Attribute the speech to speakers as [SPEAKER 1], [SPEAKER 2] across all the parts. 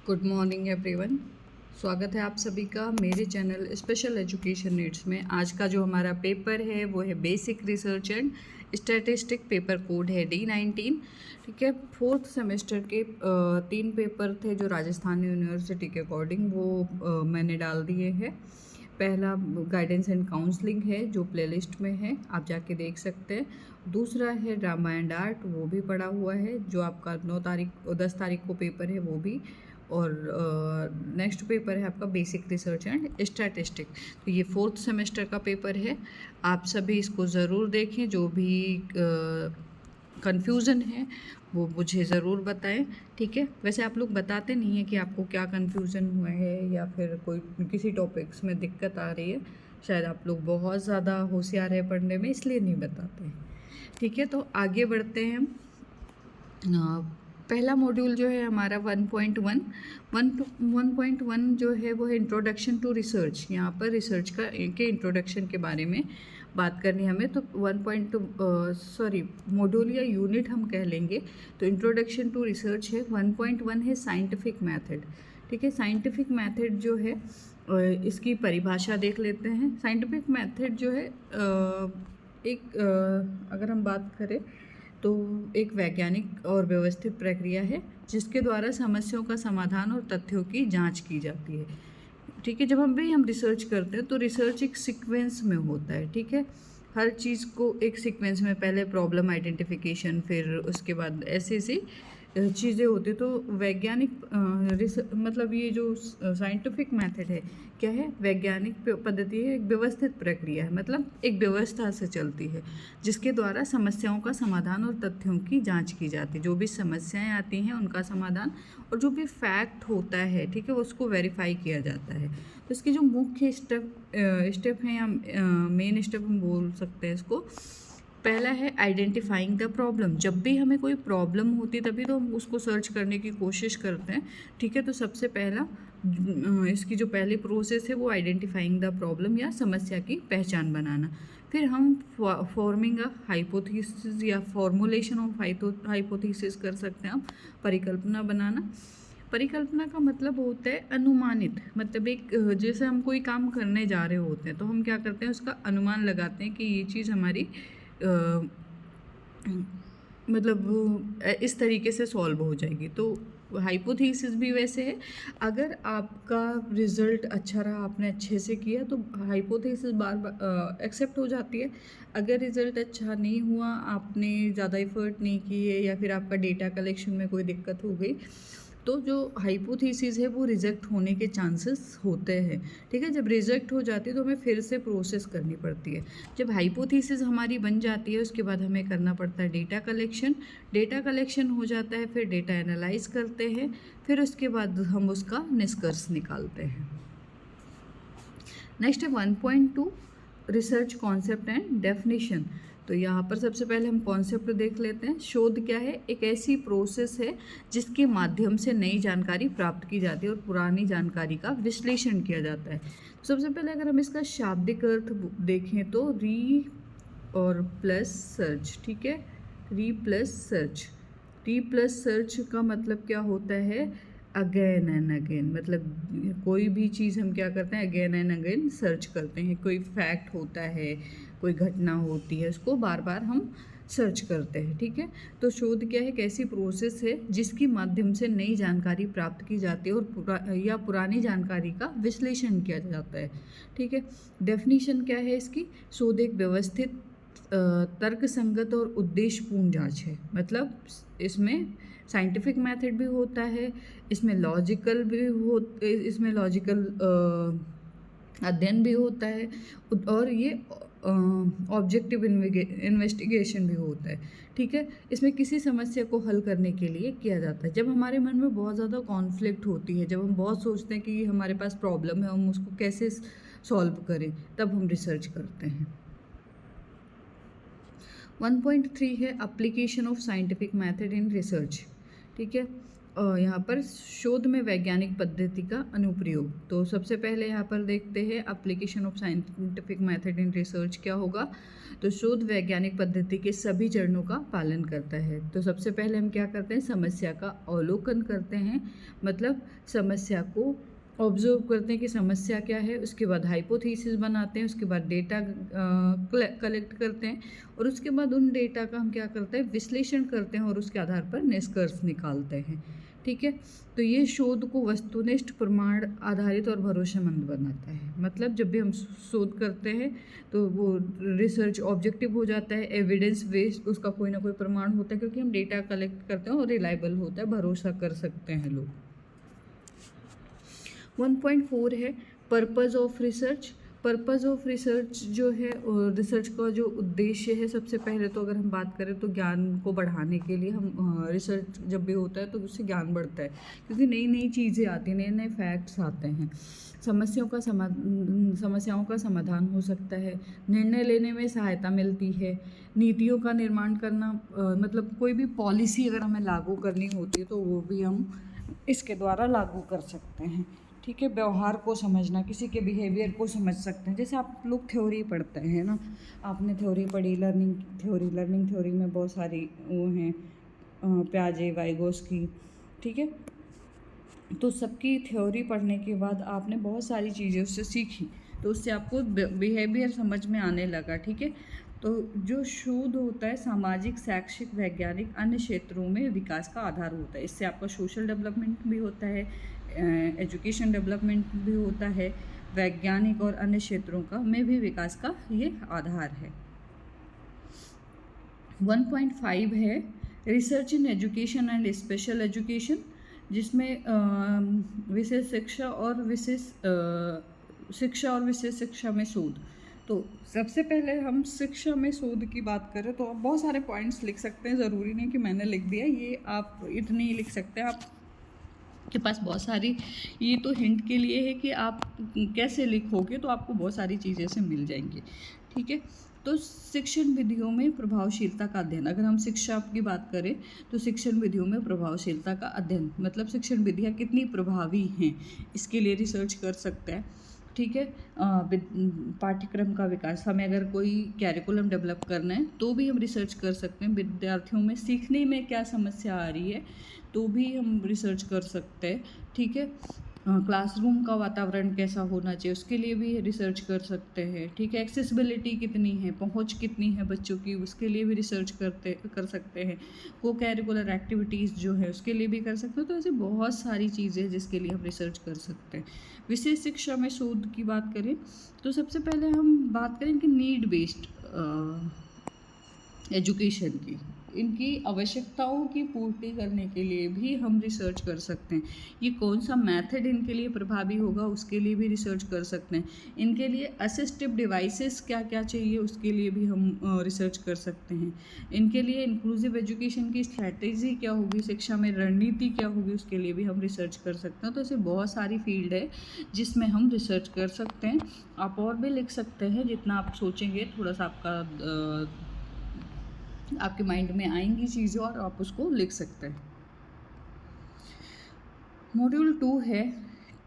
[SPEAKER 1] Good morning everyone. स्वागत है आप सभी का मेरे चैनल स्पेशल एजुकेशन नीड्स में। आज का जो हमारा पेपर है वो है basic research and statistic. Paper code है D19। ठीक है, फोर्थ सेमेस्टर के 3 पेपर थे जो राजस्थान यूनिवर्सिटी के अकॉर्डिंग वो मैंने डाल दिए हैं। पहला गाइडेंस एंड काउंसलिंग है जो प्लेलिस्ट में है, आप जाके देख सकते हैं। दूसरा है ड्रामा एंड आर्ट, वो भी पड़ा हुआ है जो आपका 10 तारीख को पेपर है वो भी। और नेक्स्ट पेपर है आपका बेसिक रिसर्च एंड स्टैटिस्टिक। तो ये फोर्थ सेमेस्टर का पेपर है, आप सभी इसको ज़रूर देखें। जो भी कन्फ्यूज़न है वो मुझे ज़रूर बताएं। ठीक है, वैसे आप लोग बताते नहीं हैं कि आपको क्या कन्फ्यूज़न हुआ है या फिर कोई किसी टॉपिक्स में दिक्कत आ रही है। शायद आप लोग बहुत ज़्यादा होशियार है पढ़ने में, इसलिए नहीं बताते हैं। ठीक है, तो आगे बढ़ते हैं हम। पहला मॉड्यूल जो है हमारा 1.1 जो है वो है इंट्रोडक्शन टू रिसर्च। यहाँ पर रिसर्च के इंट्रोडक्शन के बारे में बात करनी है हमें। तो मॉड्यूल या यूनिट हम कह लेंगे। तो इंट्रोडक्शन टू रिसर्च है। 1.1 है साइंटिफिक मेथड। ठीक है, साइंटिफिक मेथड जो है इसकी परिभाषा देख लेते हैं। साइंटिफिक मेथड जो है अगर हम बात करें तो एक वैज्ञानिक और व्यवस्थित प्रक्रिया है जिसके द्वारा समस्याओं का समाधान और तथ्यों की जांच की जाती है। ठीक है, जब हम रिसर्च करते हैं तो रिसर्च एक सीक्वेंस में होता है। ठीक है, हर चीज़ को एक सीक्वेंस में, पहले प्रॉब्लम आइडेंटिफिकेशन, फिर उसके बाद ऐसे ऐसी चीज़ें होती। तो वैज्ञानिक मतलब ये जो साइंटिफिक मेथड है क्या है, वैज्ञानिक पद्धति है, एक व्यवस्थित प्रक्रिया है, मतलब एक व्यवस्था से चलती है जिसके द्वारा समस्याओं का समाधान और तथ्यों की जांच की जाती है। जो भी समस्याएं आती हैं उनका समाधान और जो भी फैक्ट होता है, ठीक है, उसको वेरीफाई किया जाता है। तो इसकी जो मुख्य स्टेप हैं या मेन स्टेप हम बोल सकते हैं इसको। पहला है आइडेंटिफाइंग द प्रॉब्लम। जब भी हमें कोई प्रॉब्लम होती है तभी तो हम उसको सर्च करने की कोशिश करते हैं। ठीक है, तो सबसे पहला इसकी जो पहली प्रोसेस है वो आइडेंटिफाइंग द प्रॉब्लम या समस्या की पहचान बनाना। फिर हम फॉर्मिंग अ हाइपोथेसिस या फॉर्मुलेशन ऑफ हाइपोथेसिस कर सकते हैं हम। परिकल्पना बनाना। परिकल्पना का मतलब होता है अनुमानित, मतलब एक जैसे हम कोई काम करने जा रहे होते हैं तो हम क्या करते हैं, उसका अनुमान लगाते हैं कि ये चीज़ हमारी मतलब इस तरीके से सॉल्व हो जाएगी। तो हाइपोथेसिस भी वैसे है। अगर आपका रिज़ल्ट अच्छा रहा, आपने अच्छे से किया, तो हाइपोथेसिस बार बार एक्सेप्ट हो जाती है। अगर रिज़ल्ट अच्छा नहीं हुआ, आपने ज़्यादा एफर्ट नहीं किए या फिर आपका डेटा कलेक्शन में कोई दिक्कत हो गई, तो जो हाइपोथेसिस है वो रिजेक्ट होने के चांसेस होते हैं। ठीक है, जब रिजेक्ट हो जाती है तो हमें फिर से प्रोसेस करनी पड़ती है। जब हाइपोथेसिस हमारी बन जाती है उसके बाद हमें करना पड़ता है डेटा कलेक्शन। डेटा कलेक्शन हो जाता है, फिर डेटा एनालाइज करते हैं, फिर उसके बाद हम उसका निष्कर्ष निकालते हैं। नेक्स्ट है 1.2 रिसर्च कॉन्सेप्ट एंड डेफिनेशन। तो यहाँ पर सबसे पहले हम कॉन्सेप्ट देख लेते हैं। शोध क्या है, एक ऐसी प्रोसेस है जिसके माध्यम से नई जानकारी प्राप्त की जाती है और पुरानी जानकारी का विश्लेषण किया जाता है। सबसे पहले अगर हम इसका शाब्दिक अर्थ देखें तो री और प्लस सर्च। ठीक है, री प्लस सर्च। री प्लस सर्च का मतलब क्या होता है, अगेन एंड अगेन। मतलब कोई भी चीज़ हम क्या करते हैं, अगेन एंड अगेन सर्च करते हैं। कोई फैक्ट होता है, कोई घटना होती है, उसको बार बार हम सर्च करते हैं। ठीक है, तो शोध क्या है, एक ऐसी प्रोसेस है जिसके माध्यम से नई जानकारी प्राप्त की जाती है और पुरानी जानकारी का विश्लेषण किया जाता है। ठीक है, डेफिनेशन क्या है इसकी, शोध एक व्यवस्थित तर्कसंगत और उद्देश्यपूर्ण जांच है। मतलब इसमें साइंटिफिक मेथड भी होता है, इसमें लॉजिकल अध्ययन भी होता है और ये ऑब्जेक्टिव इन्वेस्टिगेशन भी होता है। ठीक है, इसमें किसी समस्या को हल करने के लिए किया जाता है। जब हमारे मन में बहुत ज़्यादा कॉन्फ्लिक्ट होती है, जब हम बहुत सोचते हैं कि हमारे पास प्रॉब्लम है, हम उसको कैसे सॉल्व करें, तब हम रिसर्च करते हैं। 1.3 है application of scientific method in research. ठीक है, यहाँ पर शोध में वैज्ञानिक पद्धति का अनुप्रयोग। तो सबसे पहले यहाँ पर देखते हैं application of scientific method in research क्या होगा। तो शोध वैज्ञानिक पद्धति के सभी चरणों का पालन करता है। तो सबसे पहले हम क्या करते हैं, समस्या का अवलोकन करते हैं, मतलब समस्या को ऑब्जर्व करते हैं कि समस्या क्या है, उसके बाद हाइपोथेसिस बनाते हैं, उसके बाद डेटा कलेक्ट करते हैं और उसके बाद उन डेटा का हम क्या करते हैं, विश्लेषण करते हैं और उसके आधार पर निष्कर्ष निकालते हैं। ठीक है, तो ये शोध को वस्तुनिष्ठ, प्रमाण आधारित और भरोसेमंद बनाता है। मतलब जब भी हम शोध करते हैं तो वो रिसर्च ऑब्जेक्टिव हो जाता है, एविडेंस बेस्ड, उसका कोई ना कोई प्रमाण होता है क्योंकि हम डेटा कलेक्ट करते हैं और रिलायबल होता है, भरोसा कर सकते हैं लोग। 1.4 है purpose of research. Purpose of research जो है, रिसर्च का जो उद्देश्य है, सबसे पहले तो अगर हम बात करें तो ज्ञान को बढ़ाने के लिए हम रिसर्च जब भी होता है तो उससे ज्ञान बढ़ता है क्योंकि नई नई चीज़ें आती हैं, नए नए फैक्ट्स आते हैं, समस्याओं का समाधान हो सकता है, निर्णय लेने में सहायता मिलती है, नीतियों का निर्माण करना, मतलब कोई भी पॉलिसी अगर हमें लागू करनी होती है तो वो भी हम इसके द्वारा लागू कर सकते हैं। ठीक है, व्यवहार को समझना, किसी के बिहेवियर को समझ सकते हैं। जैसे आप लोग थ्योरी पढ़ते हैं ना, आपने थ्योरी पढ़ी, लर्निंग थ्योरी में बहुत सारी वो हैं, प्याजे, वाइगोस्की, ठीक है। तो सबकी थ्योरी पढ़ने के बाद आपने बहुत सारी चीज़ें उससे सीखी, तो उससे आपको बिहेवियर समझ में आने लगा। ठीक है, तो जो शोध होता है सामाजिक, शैक्षिक, वैज्ञानिक, अन्य क्षेत्रों में विकास का आधार होता है। इससे आपका सोशल डेवलपमेंट भी होता है, एजुकेशन डेवलपमेंट भी होता है, वैज्ञानिक और अन्य क्षेत्रों का में भी विकास का ये आधार है। 1.5 है research in education and special education, जिसमें विशेष शिक्षा और विशेष शिक्षा में शोध। तो सबसे पहले हम शिक्षा में शोध की बात करें तो आप बहुत सारे पॉइंट्स लिख सकते हैं, ज़रूरी नहीं कि मैंने लिख दिया, ये आप इतने ही लिख सकते हैं। आप के पास बहुत सारी, ये तो हिंट के लिए है कि आप कैसे लिखोगे तो आपको बहुत सारी चीज़ें से मिल जाएंगी। ठीक है, तो शिक्षण विधियों में प्रभावशीलता का अध्ययन। अगर हम शिक्षा की बात करें तो शिक्षण विधियों में प्रभावशीलता का अध्ययन, मतलब शिक्षण विधियाँ कितनी प्रभावी हैं, इसके लिए रिसर्च कर सकते हैं। ठीक है, पाठ्यक्रम का विकास, हमें अगर कोई कैरिकुलम डेवलप करना है तो भी हम रिसर्च कर सकते हैं। विद्यार्थियों में सीखने में क्या समस्या आ रही है तो भी हम रिसर्च कर सकते हैं। ठीक है, क्लासरूम का वातावरण कैसा होना चाहिए उसके लिए भी रिसर्च कर सकते हैं। ठीक है, एक्सेसिबिलिटी कितनी है, पहुंच कितनी है बच्चों की, उसके लिए भी रिसर्च कर सकते हैं। को कैरिकुलर एक्टिविटीज़ जो है उसके लिए भी कर सकते हैं। तो ऐसे बहुत सारी चीज़ें हैं जिसके लिए हम रिसर्च कर सकते हैं। विशेष शिक्षा में शोध की बात करें तो सबसे पहले हम बात करें कि नीड बेस्ड एजुकेशन की, इनकी आवश्यकताओं की पूर्ति करने के लिए भी हम रिसर्च कर सकते हैं। ये कौन सा मेथड इनके लिए प्रभावी होगा उसके लिए भी रिसर्च कर सकते हैं। इनके लिए असिस्टिव डिवाइसेस क्या क्या चाहिए उसके लिए भी हम रिसर्च कर सकते हैं। इनके लिए इंक्लूसिव एजुकेशन की स्ट्रैटेजी क्या होगी, शिक्षा में रणनीति क्या होगी, उसके लिए भी हम रिसर्च कर सकते हैं। तो ऐसे बहुत सारी फील्ड है जिसमें हम रिसर्च कर सकते हैं। आप और भी लिख सकते हैं, जितना आप सोचेंगे थोड़ा सा आपके माइंड में आएंगी चीज़ें और आप उसको लिख सकते हैं। मॉड्यूल 2 है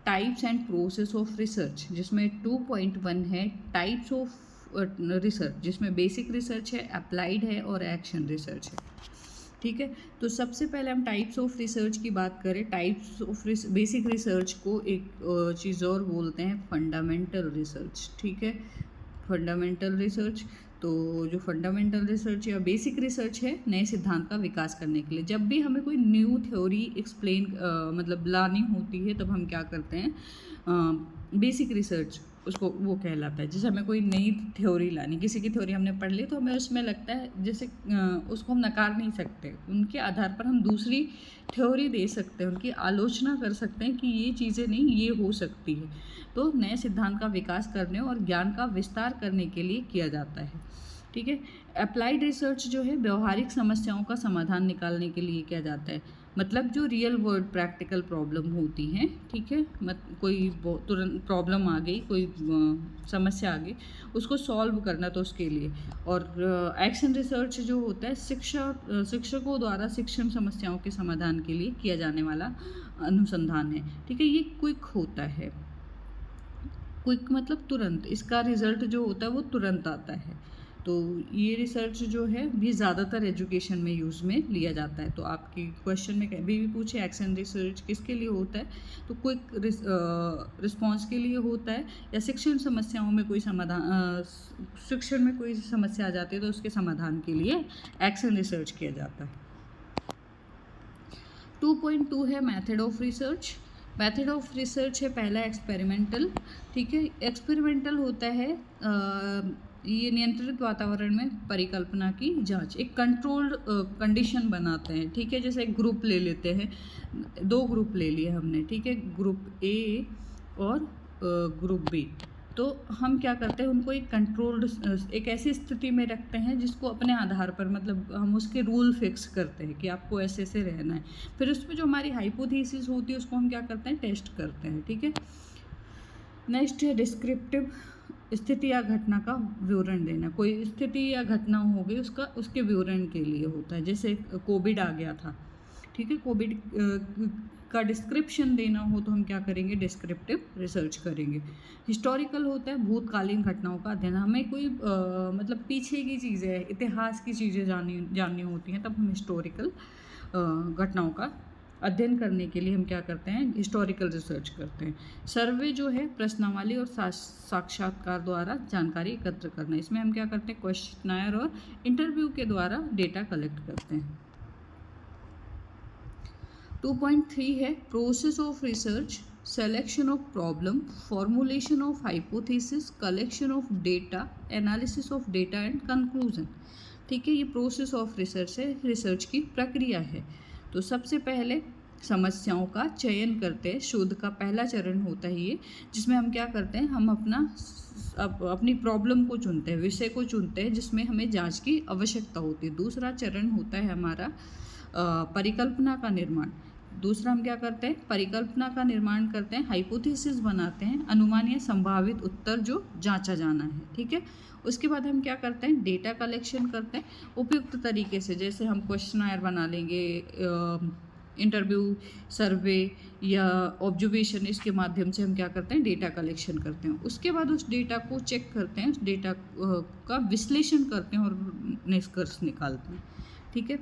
[SPEAKER 1] types and process of research, जिसमें 2.1 है टाइप्स ऑफ रिसर्च, जिसमें बेसिक रिसर्च है, अप्लाइड है और एक्शन रिसर्च है। ठीक है, तो सबसे पहले हम टाइप्स ऑफ रिसर्च की बात करें। टाइप्स ऑफ बेसिक रिसर्च को एक चीज़ और बोलते हैं फंडामेंटल रिसर्च। ठीक है, फंडामेंटल रिसर्च, तो जो फंडामेंटल रिसर्च या बेसिक रिसर्च है नए सिद्धांत का विकास करने के लिए। जब भी हमें कोई न्यू थ्योरी एक्सप्लेन मतलब लानी होती है तब हम क्या करते हैं, बेसिक रिसर्च उसको वो कहलाता है। जैसे हमें कोई नई थ्योरी लानी, किसी की थ्योरी हमने पढ़ ली तो हमें उसमें लगता है जैसे उसको हम नकार नहीं सकते, उनके आधार पर हम दूसरी थ्योरी दे सकते हैं, उनकी आलोचना कर सकते हैं कि ये चीज़ें नहीं, ये हो सकती है। तो नए सिद्धांत का विकास करने और ज्ञान का विस्तार करने के लिए किया जाता है। ठीक है, अप्लाइड रिसर्च जो है व्यवहारिक समस्याओं का समाधान निकालने के लिए किया जाता है। मतलब जो रियल वर्ल्ड प्रैक्टिकल प्रॉब्लम होती हैं, ठीक है, कोई तुरंत प्रॉब्लम आ गई, कोई समस्या आ गई, उसको सॉल्व करना, तो उसके लिए। और एक्शन रिसर्च जो होता है शिक्षकों द्वारा शिक्षण समस्याओं के समाधान के लिए किया जाने वाला अनुसंधान है, ठीक है। ये क्विक होता है, क्विक मतलब तुरंत, इसका रिजल्ट जो होता है वो तुरंत आता है। तो ये रिसर्च जो है ये ज़्यादातर एजुकेशन में यूज़ में लिया जाता है। तो आपकी क्वेश्चन में कभी भी पूछे एक्शन रिसर्च किसके लिए होता है, तो क्विक रिस्पॉन्स के लिए होता है, या शिक्षण समस्याओं में कोई समाधान, शिक्षण में कोई समस्या आ जाती है तो उसके समाधान के लिए एक्शन रिसर्च किया जाता है। 2.2 है method of research. Method of research है पहला एक्सपेरिमेंटल, ठीक है। एक्सपेरिमेंटल होता है ये नियंत्रित वातावरण में परिकल्पना की जांच, एक कंट्रोल्ड कंडीशन बनाते हैं, ठीक है। जैसे एक ग्रुप ले लेते हैं, 2 ग्रुप ले लिए हमने, ठीक है, ग्रुप ए और ग्रुप बी। तो हम क्या करते हैं, उनको एक कंट्रोल्ड, एक ऐसी स्थिति में रखते हैं जिसको अपने आधार पर, मतलब हम उसके रूल फिक्स करते हैं कि आपको ऐसे ऐसे रहना है। फिर उसमें जो हमारी हाइपोथेसिस होती है उसको हम क्या करते हैं, टेस्ट करते हैं, ठीक है। नेक्स्ट है डिस्क्रिप्टिव, स्थिति या घटना का विवरण देना। कोई स्थिति या घटना हो गई, उसके विवरण के लिए होता है। जैसे कोविड आ गया था, ठीक है, कोविड का डिस्क्रिप्शन देना हो तो हम क्या करेंगे, डिस्क्रिप्टिव रिसर्च करेंगे। हिस्टोरिकल होता है भूतकालीन घटनाओं का अध्ययन, हमें कोई मतलब पीछे की चीज़ें, इतिहास की चीज़ें जाननी होती हैं, तब हम हिस्टोरिकल घटनाओं का अध्ययन करने के लिए हम क्या करते हैं, हिस्टोरिकल रिसर्च करते हैं। सर्वे जो है प्रश्नावली और साक्षात्कार द्वारा जानकारी एकत्र करना, इसमें हम क्या करते हैं, क्वेश्चनायर और इंटरव्यू के द्वारा डेटा कलेक्ट करते हैं। 2.3 है process of research, selection of problem, formulation of hypothesis, collection of data, analysis of data and conclusion, ठीक है। ये प्रोसेस ऑफ रिसर्च है, रिसर्च की प्रक्रिया है। तो सबसे पहले समस्याओं का चयन करते हैं, शोध का पहला चरण होता है ये, जिसमें हम क्या करते हैं, हम अपनी प्रॉब्लम को चुनते हैं, विषय को चुनते हैं जिसमें हमें जांच की आवश्यकता होती है। दूसरा चरण होता है हमारा परिकल्पना का निर्माण। दूसरा हम क्या करते हैं, परिकल्पना का निर्माण करते हैं, हाइपोथेसिस बनाते हैं, अनुमान या संभावित उत्तर जो जांचा जाना है, ठीक है। उसके बाद हम क्या करते हैं, डेटा कलेक्शन करते हैं उपयुक्त तरीके से, जैसे हम क्वेश्चनायर बना लेंगे, इंटरव्यू, सर्वे या ऑब्जर्वेशन, इसके माध्यम से हम क्या करते हैं, डेटा कलेक्शन करते हैं। उसके बाद उस डेटा को चेक करते हैं, उस डेटा का विश्लेषण करते हैं और निष्कर्ष निकालते हैं, ठीक है।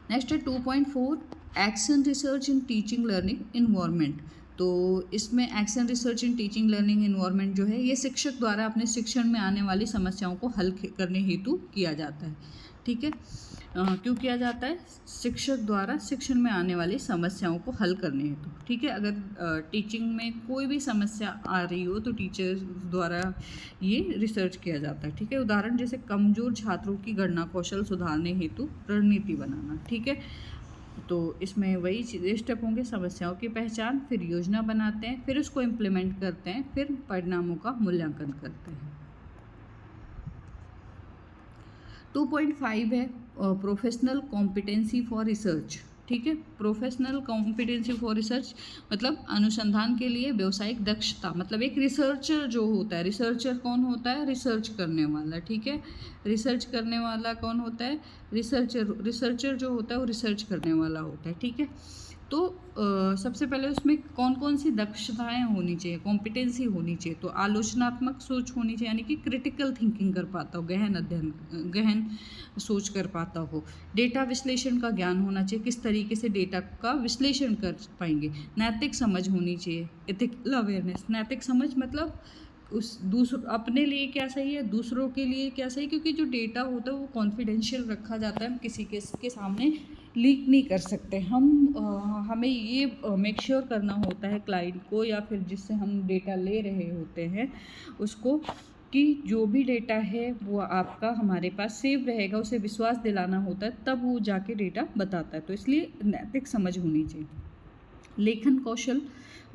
[SPEAKER 1] नेक्स्ट है 2.4 action research in teaching learning environment. तो इसमें action research in teaching learning environment जो है ये शिक्षक द्वारा अपने शिक्षण में आने वाली समस्याओं को हल करने हेतु किया जाता है, ठीक है। क्यों किया जाता है, शिक्षक द्वारा शिक्षण में आने वाली समस्याओं को हल करने हेतु, ठीक है। अगर टीचिंग में कोई भी समस्या आ रही हो तो टीचर द्वारा ये रिसर्च किया जाता है, ठीक है। उदाहरण जैसे कमज़ोर छात्रों की गणना कौशल सुधारने हेतु रणनीति बनाना, ठीक है। तो इसमें वही स्टेप होंगे, समस्याओं की पहचान, फिर योजना बनाते हैं, फिर उसको इम्प्लीमेंट करते हैं, फिर परिणामों का मूल्यांकन करते हैं। 2.5 है प्रोफेशनल कॉम्पिटेंसी फॉर रिसर्च, ठीक है। प्रोफेशनल कॉम्पिटेंसी फॉर रिसर्च मतलब अनुसंधान के लिए व्यावसायिक दक्षता, मतलब एक रिसर्चर जो होता है, रिसर्चर कौन होता है, रिसर्च करने वाला, ठीक है। रिसर्च करने वाला कौन होता है, रिसर्चर जो होता है वो रिसर्च करने वाला होता है, ठीक है। तो सबसे पहले उसमें कौन कौन सी दक्षताएं होनी चाहिए, कॉम्पिटेंसी होनी चाहिए। तो आलोचनात्मक सोच होनी चाहिए, यानी कि क्रिटिकल थिंकिंग कर पाता हो, गहन सोच कर पाता हो। डेटा विश्लेषण का ज्ञान होना चाहिए, किस तरीके से डेटा का विश्लेषण कर पाएंगे। नैतिक समझ होनी चाहिए, एथिकल अवेयरनेस। नैतिक समझ मतलब अपने लिए क्या सही है, दूसरों के लिए क्या सही, क्योंकि जो डेटा होता है वो कॉन्फिडेंशियल रखा जाता है, हम किसी के सामने लीक नहीं कर सकते। हमें ये मेक श्योर करना होता है क्लाइंट को या फिर जिससे हम डेटा ले रहे होते हैं उसको, कि जो भी डेटा है वो आपका हमारे पास सेव रहेगा, उसे विश्वास दिलाना होता है, तब वो जाके डेटा बताता है। तो इसलिए नैतिक समझ होनी चाहिए। लेखन कौशल,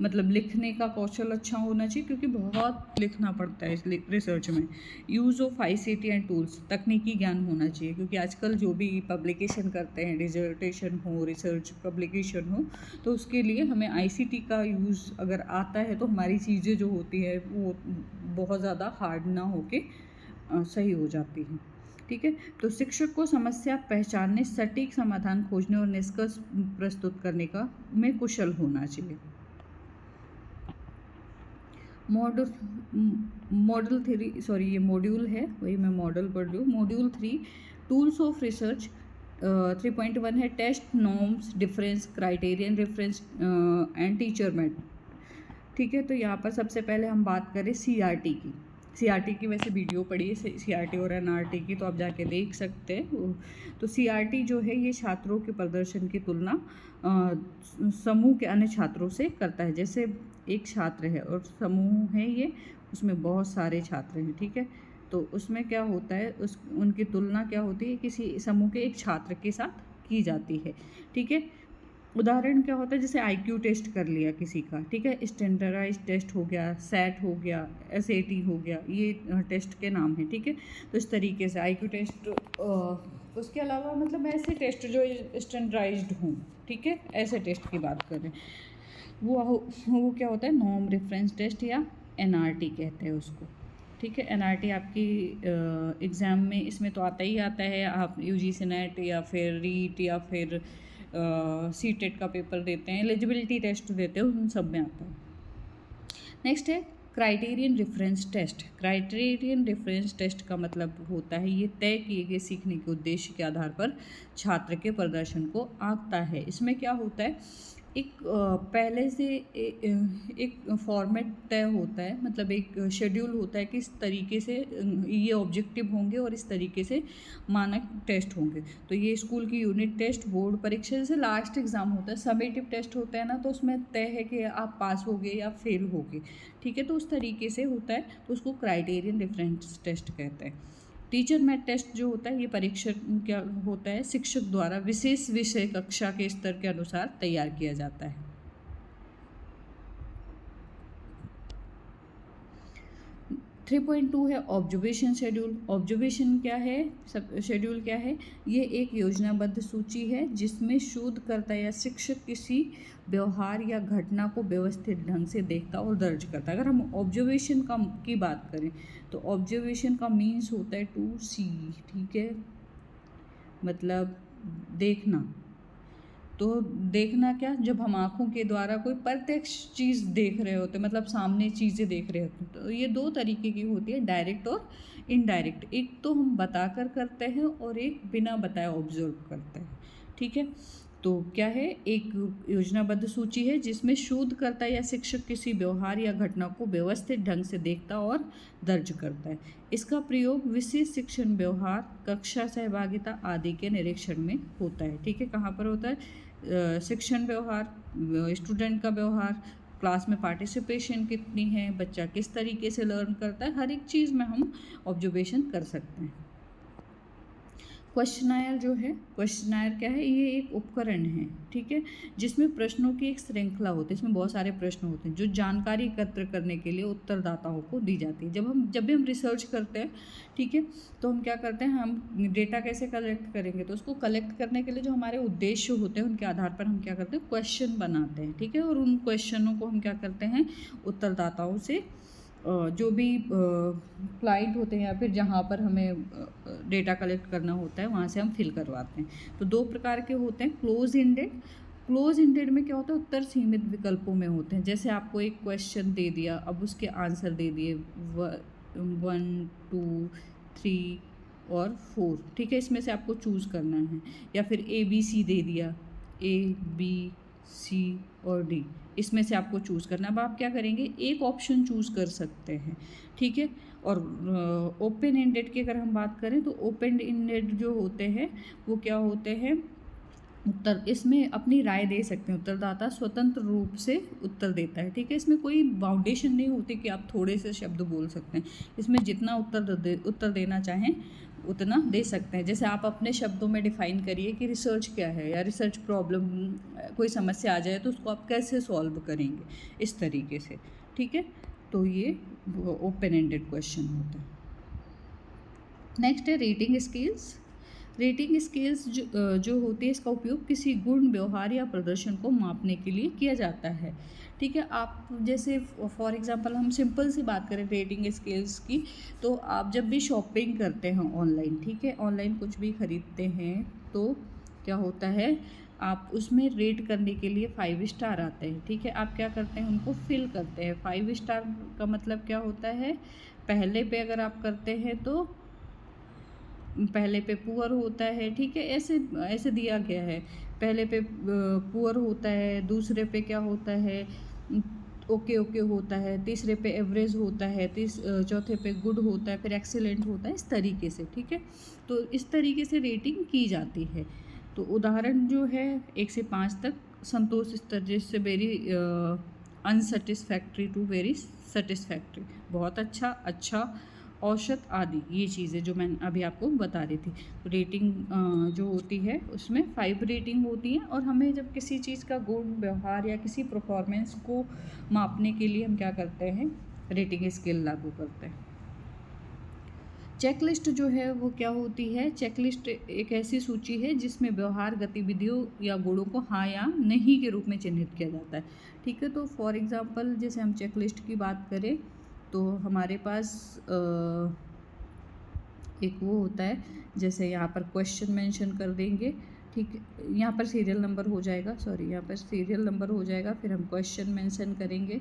[SPEAKER 1] मतलब लिखने का कौशल अच्छा होना चाहिए, क्योंकि बहुत लिखना पड़ता है इस रिसर्च में। Use of ICT and tools, तकनीकी ज्ञान होना चाहिए, क्योंकि आजकल जो भी पब्लिकेशन करते हैं, डिजर्टेशन हो, रिसर्च पब्लिकेशन हो, तो उसके लिए हमें ICT का यूज़ अगर आता है तो हमारी चीज़ें जो होती है वो बहुत ज़्यादा हार्ड ना होके सही हो जाती हैं। ठीक है, तो शिक्षक को समस्या पहचानने, सटीक समाधान खोजने और निष्कर्ष प्रस्तुत करने का में कुशल होना चाहिए। मॉडल 3, सॉरी ये मॉड्यूल है, वही मैं मॉडल पढ़ रही हूँ। मॉड्यूल 3 टूल्स ऑफ रिसर्च 3.1 है test, norms, difference, criterion, reference and teacher made. ठीक है, तो यहाँ पर सबसे पहले हम बात करें CRT की। CRT की वैसे वीडियो पड़ी है, CRT और NRT की, तो आप जाके देख सकते हैं। तो CRT जो है ये छात्रों के प्रदर्शन की तुलना समूह के अन्य छात्रों से करता है। जैसे एक छात्र है और समूह है ये, उसमें बहुत सारे छात्र हैं। ठीक है, तो उसमें क्या होता है, उनकी तुलना क्या होती है, किसी समूह के एक छात्र के साथ की जाती है। ठीक है, उदाहरण क्या होता है, जैसे IQ टेस्ट कर लिया किसी का, ठीक है, स्टैंडर्डाइज टेस्ट हो गया, SAT हो गया, SAT हो गया, ये टेस्ट के नाम है। ठीक है, तो इस तरीके से IQ टेस्ट, उसके अलावा मतलब ऐसे टेस्ट जो स्टैंडर्डाइज्ड हों, ठीक है, ऐसे टेस्ट की बात करें, वो क्या होता है, नॉर्म रेफरेंस टेस्ट या NRT कहते हैं उसको। ठीक है, NRT आपकी एग्ज़ाम में इसमें तो आता ही आता है। आप UGC नेट या फिर रीट या फिर CTET का पेपर देते हैं, एलिजिबिलिटी टेस्ट देते हैं, उन सब में आता है। नेक्स्ट है criterion reference test. Criterion reference test का मतलब होता है ये तय किए गए सीखने के उद्देश्य के आधार पर छात्र के प्रदर्शन को आंकता है। इसमें क्या होता है, एक पहले से एक फॉर्मेट तय होता है, मतलब एक शेड्यूल होता है कि इस तरीके से ये ऑब्जेक्टिव होंगे और इस तरीके से मानक टेस्ट होंगे। तो ये स्कूल की यूनिट टेस्ट, बोर्ड परीक्षा, जैसे लास्ट एग्ज़ाम होता है, समेटिव टेस्ट होता है ना, तो उसमें तय है कि आप पास होगे या फेल होगे। ठीक है, तो उस तरीके से होता है, तो उसको क्राइटेरियन रेफरेंस टेस्ट कहते हैं। टीचर मेट टेस्ट जो होता है, ये परीक्षण क्या होता है, शिक्षक द्वारा विशेष विषय कक्षा के स्तर के अनुसार तैयार किया जाता है। 3.2 है ऑब्जर्वेशन शेड्यूल। ऑब्जर्वेशन क्या है, शेड्यूल क्या है, ये एक योजनाबद्ध सूची है जिसमें शोधकर्ता या शिक्षक किसी व्यवहार या घटना को व्यवस्थित ढंग से देखता और दर्ज करता है। अगर हम ऑब्जर्वेशन की बात करें तो ऑब्जर्वेशन का मीन्स होता है टू सी। ठीक है, मतलब देखना। तो देखना क्या, जब हम आँखों के द्वारा कोई प्रत्यक्ष चीज़ देख रहे होते, मतलब सामने चीज़ें देख रहे होते, तो ये दो तरीके की होती है, डायरेक्ट और इनडायरेक्ट। एक तो हम बताकर करते हैं और एक बिना बताए ऑब्जर्व करते हैं। ठीक है, तो क्या है, एक योजनाबद्ध सूची है जिसमें शोधकर्ता या शिक्षक किसी व्यवहार या घटना को व्यवस्थित ढंग से देखता और दर्ज करता है। इसका प्रयोग विशेष शिक्षण व्यवहार, कक्षा सहभागिता आदि के निरीक्षण में होता है। ठीक है, कहाँ पर होता है, शिक्षण व्यवहार, स्टूडेंट का व्यवहार, क्लास में पार्टिसिपेशन कितनी है, बच्चा किस तरीके से लर्न करता है, हर एक चीज़ में हम ऑब्जर्वेशन कर सकते हैं। क्वेश्चनायर जो है, क्वेश्चनायर क्या है, ये एक उपकरण है, ठीक है, जिसमें प्रश्नों की एक श्रृंखला होती है। इसमें बहुत सारे प्रश्न होते हैं जो जानकारी एकत्र करने के लिए उत्तरदाताओं को दी जाती है। जब भी हम रिसर्च करते हैं, ठीक है, तो हम क्या करते हैं, हम डेटा कैसे कलेक्ट करेंगे, तो उसको कलेक्ट करने के लिए जो हमारे उद्देश्य होते हैं उनके आधार पर हम क्या करते हैं, क्वेश्चन बनाते हैं। ठीक है, और उन क्वेश्चनों को हम क्या करते हैं, उत्तरदाताओं से जो भी क्लाइंट होते हैं या फिर जहाँ पर हमें डेटा कलेक्ट करना होता है वहाँ से हम फिल करवाते हैं। तो दो प्रकार के होते हैं, क्लोज एंडेड। क्लोज एंडेड में क्या होता है, उत्तर सीमित विकल्पों में होते हैं। जैसे आपको एक क्वेश्चन दे दिया, अब उसके आंसर दे दिए 1, 2, 3 और 4। ठीक है, इसमें से आपको चूज़ करना है, या फिर ABC दे दिया, A, B, C और D, इसमें से आपको चूज़ करना। अब आप क्या करेंगे, एक ऑप्शन चूज़ कर सकते हैं। ठीक है, और ओपन एंडेड की अगर हम बात करें तो ओपन एंडेड जो होते हैं वो क्या होते हैं, उत्तर इसमें अपनी राय दे सकते हैं, उत्तरदाता स्वतंत्र रूप से उत्तर देता है। ठीक है, इसमें कोई बाउंडेशन नहीं होती कि आप थोड़े से शब्द बोल सकते हैं। इसमें जितना उत्तर देना चाहें उतना दे सकते हैं। जैसे आप अपने शब्दों में डिफ़ाइन करिए कि रिसर्च क्या है, या रिसर्च प्रॉब्लम, कोई समस्या आ जाए तो उसको आप कैसे सॉल्व करेंगे, इस तरीके से। ठीक है, तो ये ओपन एंडेड क्वेश्चन होता है। नेक्स्ट है रेटिंग स्केल्स। रेटिंग स्केल्स जो होती है, इसका उपयोग किसी गुण, व्यवहार या प्रदर्शन को मापने के लिए किया जाता है। ठीक है, आप जैसे फॉर एग्जांपल हम सिंपल सी बात करें रेटिंग स्केल्स की, तो आप जब भी शॉपिंग करते हैं ऑनलाइन, ठीक है, ऑनलाइन कुछ भी ख़रीदते हैं तो क्या होता है, आप उसमें रेट करने के लिए 5 स्टार आते हैं। ठीक है, आप क्या करते हैं, उनको फिल करते हैं। 5 स्टार का मतलब क्या होता है, पहले पे अगर आप करते हैं तो पहले पे पुअर होता है। ठीक है, ऐसे ऐसे दिया गया है, पहले पे पुअर होता है, दूसरे पे क्या होता है, ओके ओके होता है, तीसरे पे एवरेज होता है, चौथे पे गुड होता है, फिर एक्सीलेंट होता है, इस तरीके से। ठीक है, तो इस तरीके से रेटिंग की जाती है। तो उदाहरण जो है 1 से 5 तक, संतोष स्तर जैसे very unsatisfactory to very satisfactory, बहुत अच्छा, अच्छा, औसत आदि, ये चीज़ें जो मैं अभी आपको बता रही थी। रेटिंग जो होती है उसमें 5 रेटिंग होती है, और हमें जब किसी चीज़ का गुण, व्यवहार या किसी परफॉर्मेंस को मापने के लिए हम क्या करते हैं, रेटिंग स्केल लागू करते हैं। चेकलिस्ट जो है वो क्या होती है, चेकलिस्ट एक ऐसी सूची है जिसमें व्यवहार, गतिविधियों या गुणों को हाँ या नहीं के रूप में चिन्हित किया जाता है। ठीक है, तो फॉर एग्जांपल जैसे हम चेकलिस्ट की बात करें तो हमारे पास एक वो होता है, जैसे यहाँ पर क्वेश्चन मेंशन कर देंगे। ठीक है, यहाँ पर सीरियल नंबर हो जाएगा, सॉरी यहाँ पर सीरियल नंबर हो जाएगा, फिर हम क्वेश्चन मेंशन करेंगे।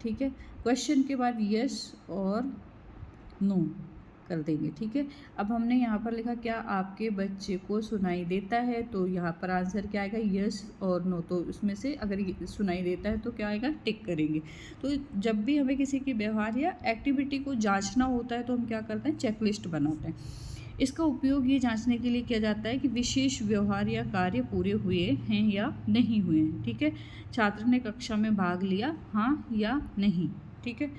[SPEAKER 1] ठीक है, क्वेश्चन के बाद यस और नो कर देंगे। ठीक है, अब हमने यहाँ पर लिखा क्या आपके बच्चे को सुनाई देता है, तो यहाँ पर आंसर क्या आएगा, यस और नो। तो उसमें से अगर सुनाई देता है तो क्या आएगा, टिक करेंगे। तो जब भी हमें किसी की व्यवहार या एक्टिविटी को जांचना होता है तो हम क्या करते हैं, चेकलिस्ट बनाते हैं। इसका उपयोग ये जांचने के लिए किया जाता है कि विशेष व्यवहार या कार्य पूरे हुए हैं या नहीं हुए हैं। ठीक है, छात्र ने कक्षा में भाग लिया, हाँ या नहीं। ठीक है,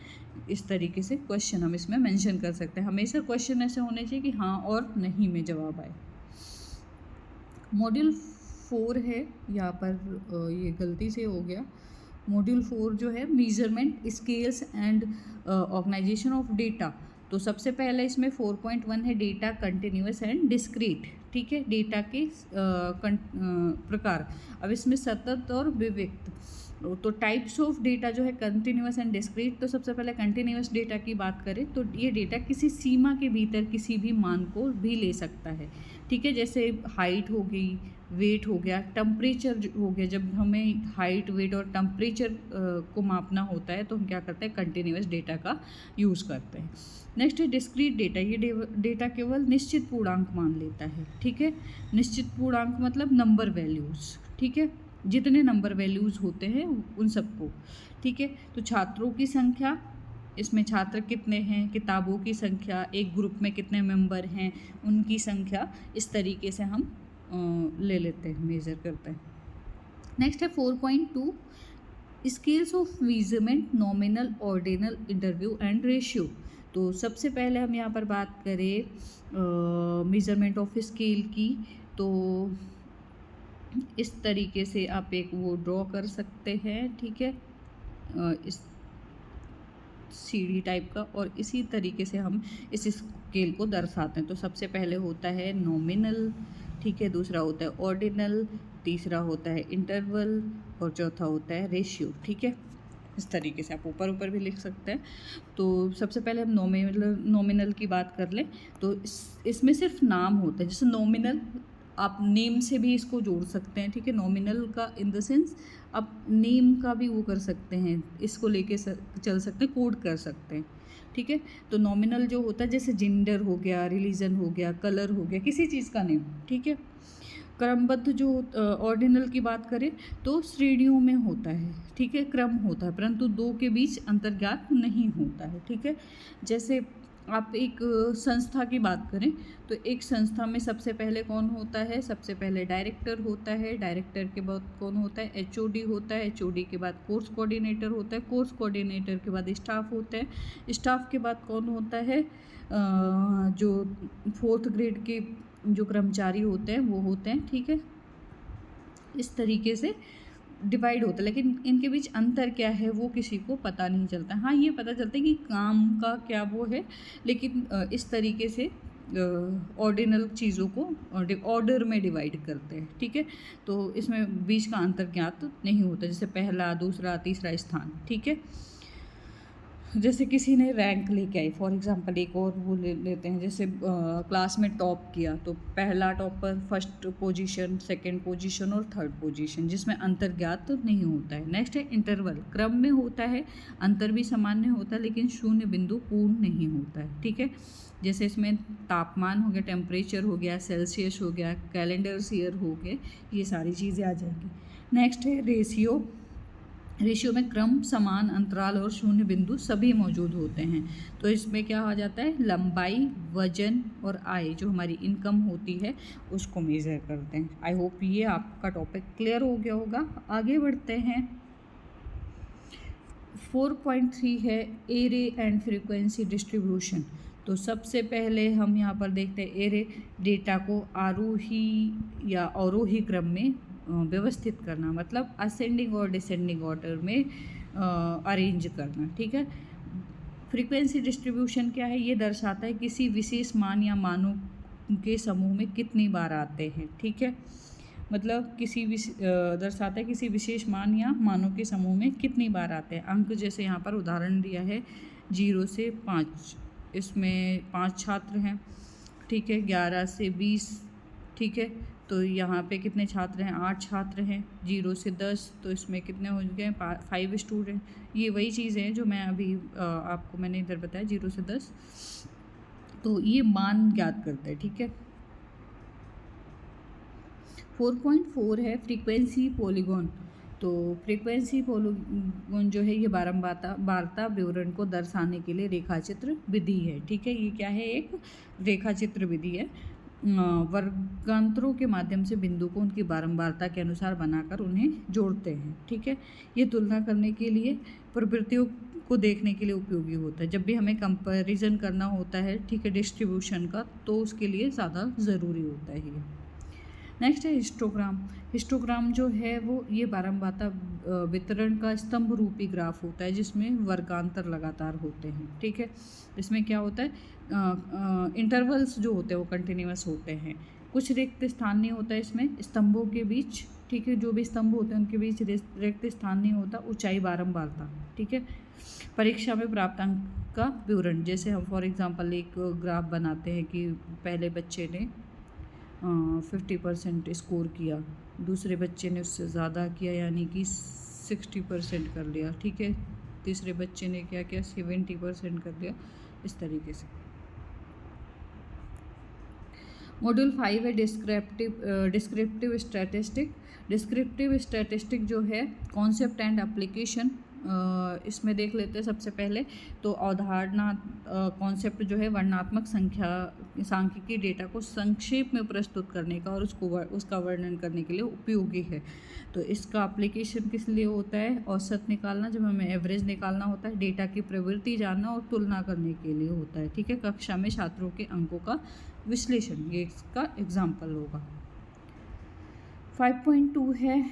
[SPEAKER 1] इस तरीके से क्वेश्चन हम इसमें मेंशन कर सकते हैं। हमेशा क्वेश्चन ऐसे होने चाहिए कि हाँ और नहीं में जवाब आए। मॉड्यूल 4 है, यहाँ पर ये गलती से हो गया। मॉड्यूल 4 जो है measurement, scales and organisation of data. तो सबसे पहले इसमें 4.1 है डेटा कंटिन्यूअस एंड डिस्क्रीट। ठीक है, डेटा के प्रकार। अब इसमें सतत और विविक्त। तो टाइप्स ऑफ डेटा जो है कंटिन्यूअस एंड डिस्क्रीट। तो सबसे पहले कंटिन्यूअस डेटा की बात करें तो ये डेटा किसी सीमा के भीतर किसी भी मान को भी ले सकता है। ठीक है, जैसे हाइट हो गई, वेट हो गया, टेम्परेचर हो गया। जब हमें हाइट, वेट और टेम्परेचर को मापना होता है तो हम क्या करते हैं, कंटिन्यूअस डेटा का यूज़ करते हैं। नेक्स्ट है डिस्क्रीट डेटा। ये डेटा केवल निश्चित पूर्णांक मान लेता है। ठीक है, निश्चित पूर्णांक मतलब नंबर वैल्यूज़। ठीक है, जितने नंबर वैल्यूज़ होते हैं उन सबको। ठीक है, तो छात्रों की संख्या, इसमें छात्र कितने हैं, किताबों की संख्या, एक ग्रुप में कितने मेंबर हैं उनकी संख्या, इस तरीके से हम ले लेते हैं, मेज़र करते हैं। नेक्स्ट है 4.2 scales of measurement, nominal, ordinal, interview and ratio. तो सबसे पहले हम यहाँ पर बात करें मेजरमेंट ऑफ स्केल की, तो इस तरीके से आप एक वो ड्रॉ कर सकते हैं। ठीक है, इस सीढ़ी टाइप का, और इसी तरीके से हम इस स्केल को दर्शाते हैं। तो सबसे पहले होता है नॉमिनल, ठीक है, दूसरा होता है ऑर्डिनल, तीसरा होता है इंटरवल और चौथा होता है रेशियो। ठीक है, इस तरीके से आप ऊपर ऊपर भी लिख सकते हैं। तो सबसे पहले हम नॉमिनल की बात कर लें तो इसमें सिर्फ नाम होता है। जैसे नॉमिनल आप नेम से भी इसको जोड़ सकते हैं। ठीक है, नॉमिनल का इन द सेंस आप नेम का भी वो कर सकते हैं, इसको लेके चल सकते हैं, कोड कर सकते हैं। ठीक है, तो नॉमिनल जो होता है जैसे जेंडर हो गया, रिलीजन हो गया, कलर हो गया, किसी चीज़ का नेम। ठीक है, क्रमबद्ध जो ऑर्डिनल की बात करें तो श्रेणियों में होता है। ठीक है, क्रम होता है परंतु दो के बीच अंतर्ज्ञात नहीं होता है। ठीक है, जैसे आप एक संस्था की बात करें तो एक संस्था में सबसे पहले कौन होता है? सबसे पहले डायरेक्टर होता है, डायरेक्टर के बाद कौन होता है? एचओडी होता है, एचओडी के बाद कोर्स कोऑर्डिनेटर होता है, कोर्स कोऑर्डिनेटर के बाद स्टाफ होता है, स्टाफ के बाद कौन होता है? जो 4th ग्रेड के जो कर्मचारी होते हैं वो होते हैं, ठीक है। इस तरीके से डिवाइड होता है, लेकिन इनके बीच अंतर क्या है वो किसी को पता नहीं चलता। हाँ, ये पता चलता है कि काम का क्या वो है, लेकिन इस तरीके से ऑर्डिनल चीज़ों को ऑर्डर में डिवाइड करते हैं, ठीक है। तो इसमें बीच का अंतर ज्ञात नहीं होता, जैसे पहला, दूसरा, तीसरा स्थान, ठीक है। जैसे किसी ने रैंक लेके आई, फॉर एग्जांपल एक और वो लेते हैं, जैसे क्लास में टॉप किया तो पहला topper, first position, second position और थर्ड पोजीशन, जिसमें अंतर ज्ञात नहीं होता है। नेक्स्ट है इंटरवल, क्रम में होता है, अंतर भी सामान्य होता है, लेकिन शून्य बिंदु पूर्ण नहीं होता है, ठीक है। जैसे इसमें तापमान हो गया, टेम्परेचर हो गया, सेल्सियस हो गया, कैलेंडर ईयर हो गए, ये सारी चीज़ें आ जाएंगी। नेक्स्ट है रेशियो, रेशियो में क्रम, समान अंतराल और शून्य बिंदु सभी मौजूद होते हैं। तो इसमें क्या आ जाता है? लंबाई, वजन और आय, जो हमारी इनकम होती है उसको मेज़र करते हैं। आई होप ये आपका टॉपिक क्लियर हो गया होगा। आगे बढ़ते हैं। 4.3 है एरे एंड फ्रीक्वेंसी डिस्ट्रीब्यूशन। तो सबसे पहले हम यहाँ पर देखते हैं एरे, डेटा को आरोही या अवरोही क्रम में व्यवस्थित करना, मतलब असेंडिंग और डिसेंडिंग ऑर्डर में अरेंज करना, ठीक है। फ्रीक्वेंसी डिस्ट्रीब्यूशन क्या है? ये दर्शाता है किसी विशेष मान या मानों के समूह में कितनी बार आते हैं, ठीक है। मतलब दर्शाता है किसी विशेष मान या मानों के समूह में कितनी बार आते हैं। अंक जैसे यहाँ पर उदाहरण दिया है 0 से 5, इसमें 5 छात्र हैं, ठीक है। 11 से 20, ठीक है। तो यहाँ पे कितने छात्र हैं? 8 छात्र हैं। 0 से 10, तो इसमें कितने हो गए? 5 स्टूडेंट। ये वही चीज़ें हैं जो मैं अभी आपको मैंने इधर बताया, 0 से 10। तो ये मान ज्ञात करते हैं, ठीक है। 4.4 है फ्रीक्वेंसी पॉलीगॉन। तो फ्रीक्वेंसी पॉलीगॉन जो है ये बारंबारता विवरण को दर्शाने के लिए रेखाचित्र विधि है, ठीक है। ये क्या है? एक रेखाचित्र विधि है। वर्गांतरों के माध्यम से बिंदु को उनकी बारंबारता के अनुसार बनाकर उन्हें जोड़ते हैं, ठीक है। ये तुलना करने के लिए, प्रवृत्तियों को देखने के लिए उपयोगी होता है। जब भी हमें कंपैरिजन करना होता है, ठीक है, डिस्ट्रीब्यूशन का, तो उसके लिए ज़्यादा ज़रूरी होता है ये। नेक्स्ट है हिस्टोग्राम। हिस्टोग्राम जो है वो ये बारंबारता वितरण का स्तंभ रूपी ग्राफ होता है, जिसमें वर्गांतर लगातार होते हैं, ठीक है। इसमें क्या होता है? इंटरवल्स जो होते हैं वो कंटिन्यूअस होते हैं। कुछ रिक्त स्थान नहीं होता है इसमें स्तंभों के बीच, ठीक है। जो भी स्तंभ होते हैं उनके बीच रिक्त स्थान नहीं होता। ऊंचाई, बारंबारता, ठीक है। परीक्षा में प्राप्त अंक का विवरण, जैसे हम फॉर एग्जांपल एक ग्राफ बनाते हैं कि पहले बच्चे ने 50% स्कोर किया, दूसरे बच्चे ने उससे ज़्यादा किया यानी कि 60% कर लिया, ठीक है। तीसरे बच्चे ने क्या किया? 70% कर लिया, इस तरीके से। मॉड्यूल 5 है डिस्क्रिप्टिव स्टैटिस्टिक। डिस्क्रिप्टिव स्टैटिस्टिक जो है कॉन्सेप्ट एंड एप्लीकेशन, इसमें देख लेते हैं सबसे पहले। तो अवधारणा, कॉन्सेप्ट जो है वर्णनात्मक सांख्यिकी डेटा को संक्षेप में प्रस्तुत करने का और उसका वर्णन करने के लिए उपयोगी है। तो इसका एप्लीकेशन किस लिए होता है? औसत निकालना, जब हमें एवरेज निकालना होता है, डेटा की प्रवृत्ति जानना और तुलना करने के लिए होता है, ठीक है। कक्षा में छात्रों के अंकों का विश्लेषण, ये इसका एग्जाम्पल होगा। 5.2 है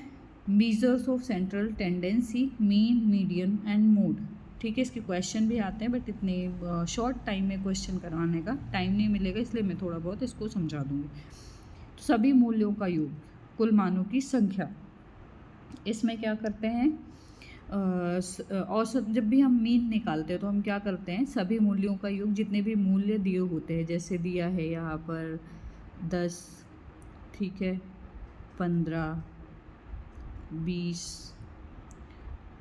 [SPEAKER 1] measures of central tendency, mean, median and mode, ठीक है। इसके क्वेश्चन भी आते हैं, बट इतने शॉर्ट टाइम में क्वेश्चन करवाने का टाइम नहीं मिलेगा, इसलिए मैं थोड़ा बहुत इसको समझा दूँगी। तो सभी मूल्यों का योग, कुल मानों की संख्या। इसमें क्या करते हैं? औसत, जब भी हम मीन निकालते हैं तो हम क्या करते हैं? सभी मूल्यों का योग, जितने भी मूल्य दिए होते हैं, जैसे दिया है यहाँ पर 10, ठीक है, 15, 20,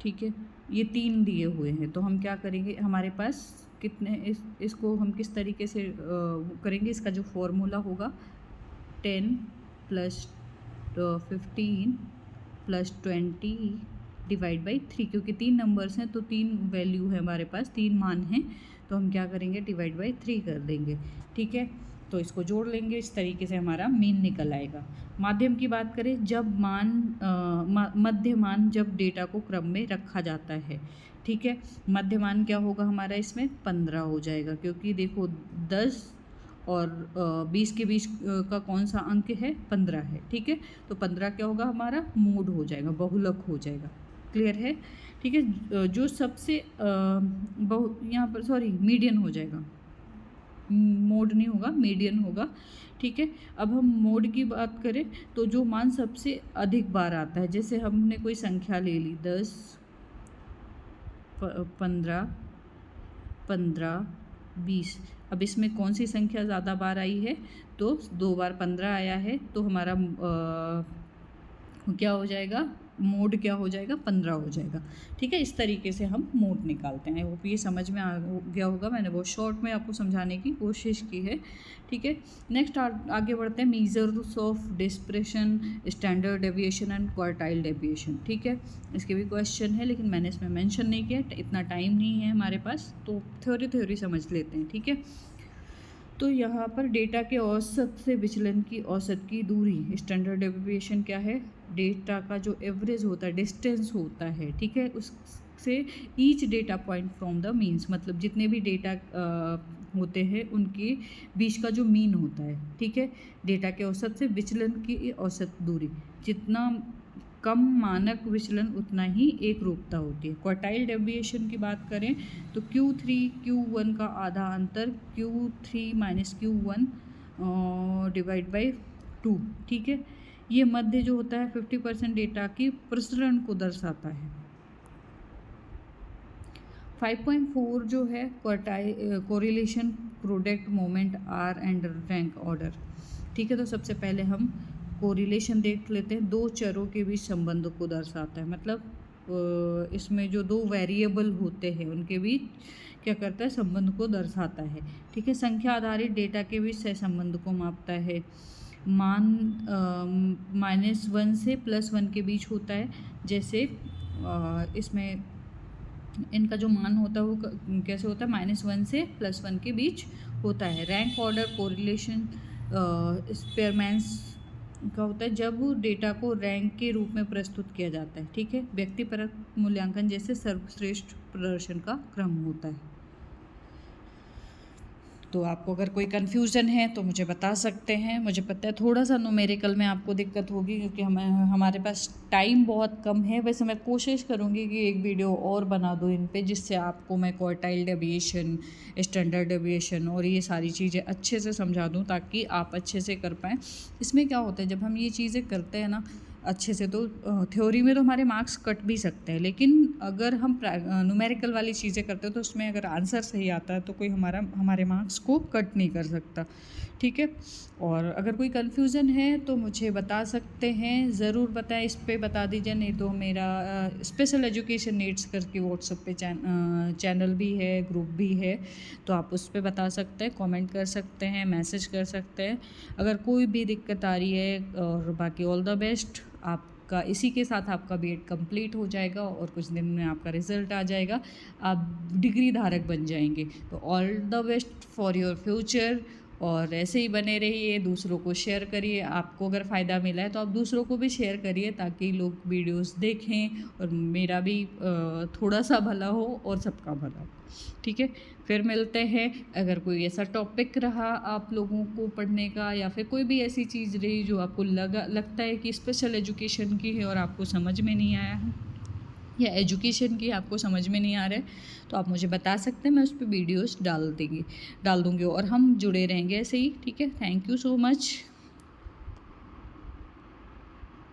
[SPEAKER 1] ठीक है, ये 3 दिए हुए हैं। तो हम क्या करेंगे? हमारे पास कितने, इसको हम किस तरीके से करेंगे? इसका जो फॉर्मूला होगा 10 + 15 + 20 डिवाइड बाई 3, क्योंकि 3 नंबर्स हैं तो 3 वैल्यू है हमारे पास, 3 मान हैं, तो हम क्या करेंगे, डिवाइड बाई 3 कर देंगे, ठीक है। तो इसको जोड़ लेंगे, इस तरीके से हमारा मीन निकल आएगा। माध्यम की बात करें, जब मध्य मान जब डेटा को क्रम में रखा जाता है, ठीक है। मध्य मान क्या होगा हमारा, इसमें 15 हो जाएगा, क्योंकि देखो 10 और 20 के बीच का कौन सा अंक है, 15 है, ठीक है। तो 15 क्या होगा हमारा, मोड हो जाएगा, बहुलक हो जाएगा। क्लियर है, ठीक है। जो सबसे यहाँ पर सॉरी मीडियन हो जाएगा, मोड नहीं होगा, मीडियन होगा, ठीक है। अब हम मोड की बात करें तो जो मान सबसे अधिक बार आता है, जैसे हमने कोई संख्या ले ली 10, 15, 20, अब इसमें कौन सी संख्या ज़्यादा बार आई है, तो 2 बार 15 आया है, तो हमारा क्या हो जाएगा, मोड क्या हो जाएगा, 15 हो जाएगा, ठीक है। इस तरीके से हम मोड निकालते हैं। वो ये समझ में आ गया होगा, मैंने बहुत शॉर्ट में आपको समझाने की कोशिश की है, ठीक है। नेक्स्ट आगे बढ़ते हैं, measures of dispersion, standard deviation and quartile deviation, ठीक है। इसके भी क्वेश्चन है, लेकिन मैंने इसमें मेंशन नहीं किया, इतना टाइम नहीं है हमारे पास, तो थ्योरी समझ लेते हैं, ठीक है। तो यहाँ पर डेटा के औसत से विचलन की औसत की दूरी, स्टैंडर्ड डेविएशन क्या है, डेटा का जो एवरेज होता है, डिस्टेंस होता है, ठीक है, उससे each data point from the means, मतलब जितने भी डेटा होते हैं उनके बीच का जो मीन होता है, ठीक है। डेटा के औसत से विचलन की औसत दूरी, जितना कम मानक विचलन उतना ही एक रूपता होती है। क्वार्टाइल डेविएशन की बात करें तो Q3 Q1 का आधा अंतर Q3 minus Q1 divide by 2, ठीक है। ये मध्य जो होता है 50% डेटा की प्रसरण को दर्शाता है। 5.4 जो है correlation product moment r and rank order, ठीक है। तो सबसे पहले हम कोरिलेशन देख लेते हैं, दो चरों के बीच संबंध को दर्शाता है, मतलब इसमें जो दो वेरिएबल होते हैं उनके बीच क्या करता है, संबंध को दर्शाता है, ठीक है। संख्या आधारित डेटा के बीच सहसंबंध को मापता है। मान -1 से +1 के बीच होता है, जैसे इसमें इनका जो मान होता है वो कैसे होता है, -1 से +1 के बीच होता है। रैंक ऑर्डर कोरिलेशन स्पेयरमैन्स का होता है, जब डेटा को रैंक के रूप में प्रस्तुत किया जाता है, ठीक है। व्यक्तिपरक मूल्यांकन जैसे सर्वश्रेष्ठ प्रदर्शन का क्रम होता है। तो आपको अगर कोई कन्फ्यूज़न है तो मुझे बता सकते हैं। मुझे पता है थोड़ा सा न्यूमेरिकल में आपको दिक्कत होगी, क्योंकि हमारे पास टाइम बहुत कम है। वैसे मैं कोशिश करूँगी कि एक वीडियो और बना दूँ इन पे, जिससे आपको मैं क्वार्टाइल डेविएशन, स्टैंडर्ड डेविएशन और ये सारी चीज़ें अच्छे से समझा दूँ, ताकि आप अच्छे से कर पाएँ। इसमें क्या होता है, जब हम ये चीज़ें करते हैं ना अच्छे से, तो थ्योरी में तो हमारे मार्क्स कट भी सकते हैं, लेकिन अगर हम न्यूमेरिकल वाली चीज़ें करते हैं तो उसमें अगर आंसर सही आता है तो कोई हमारे मार्क्स को कट नहीं कर सकता, ठीक है। और अगर कोई कन्फ्यूज़न है तो मुझे बता सकते हैं, ज़रूर बताएं, इस पे बता दीजिए। नहीं तो मेरा स्पेशल एजुकेशन नीड्स करके व्हाट्सएप पे चैनल भी है, ग्रुप भी है, तो आप उस पे बता सकते हैं, कमेंट कर सकते हैं, मैसेज कर सकते हैं अगर कोई भी दिक्कत आ रही है। और बाकी ऑल द बेस्ट। आपका इसी के साथ आपका बीएड कंप्लीट हो जाएगा और कुछ दिन में आपका रिजल्ट आ जाएगा, आप डिग्री धारक बन जाएंगे। तो all the best for your future, और ऐसे ही बने रहिए, दूसरों को शेयर करिए। आपको अगर फ़ायदा मिला है तो आप दूसरों को भी शेयर करिए, ताकि लोग वीडियोस देखें और मेरा भी थोड़ा सा भला हो और सबका भला हो, ठीक है। फिर मिलते हैं। अगर कोई ऐसा टॉपिक रहा आप लोगों को पढ़ने का, या फिर कोई भी ऐसी चीज़ रही जो आपको लगता है कि स्पेशल एजुकेशन की है और आपको समझ में नहीं आया है, या एजुकेशन की आपको समझ में नहीं आ रहा है, तो आप मुझे बता सकते हैं, मैं उस पर वीडियोस डाल दूँगी और हम जुड़े रहेंगे ऐसे ही, ठीक है। Thank you so much.